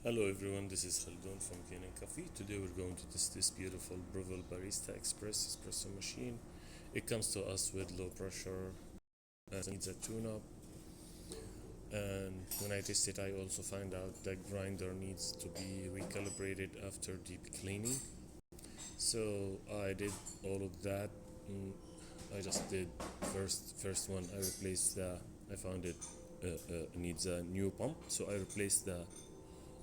Hello everyone, this is Khaldun from Kanen Coffee. Today we're going to test this beautiful Breville Barista Espresso machine. It comes to us with low pressure and needs a tune-up. And when I test it, I also find out that grinder needs to be recalibrated after deep cleaning. So I did all of that. I just did first one. I found it needs a new pump, so I replaced the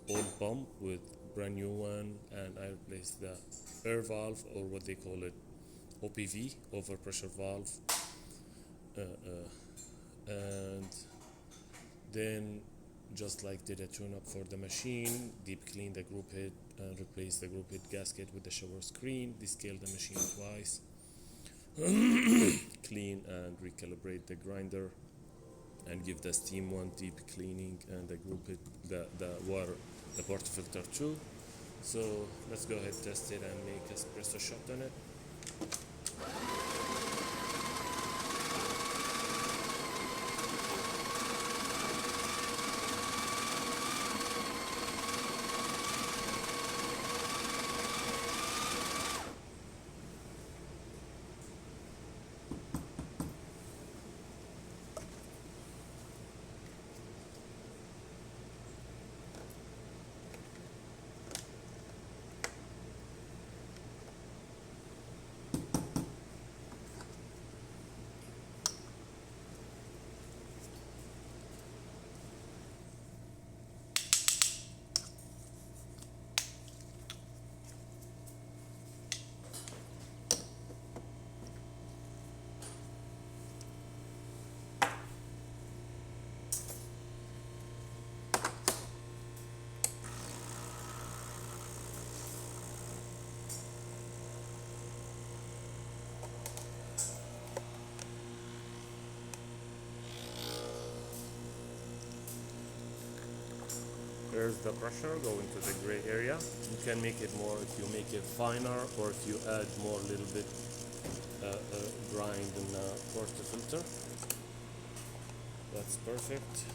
old pump with brand new one, and I replaced the air valve, or what they call it, OPV, overpressure valve, uh, and then just like did a tune up for the machine, deep clean the group head and replace the group head gasket with the shower screen, descale the machine twice, clean and recalibrate the grinder, and give the steam one deep cleaning, and the group head, the water, the portafilter too. So let's go ahead, test it, and make espresso shot on it. There's the pressure going to the gray area. You can make it more if you make it finer, or if you add more little bit grind in the portafilter. That's perfect.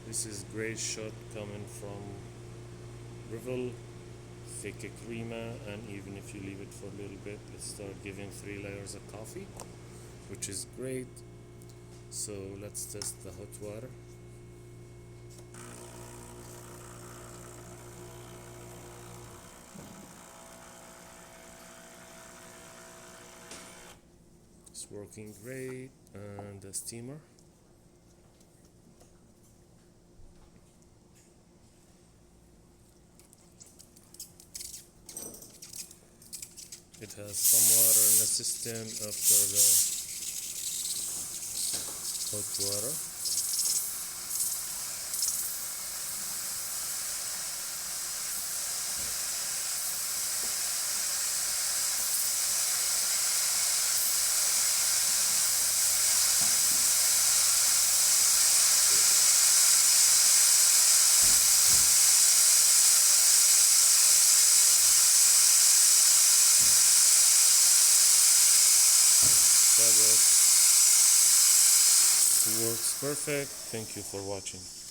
This is great shot coming from Breville, thick crema, and even if you leave it for a little bit, it starts giving 3 layers of coffee, which is great. So let's test the hot water. It's working great, and the steamer. It has some water in the system after the hot water. That works perfect. Thank you for watching.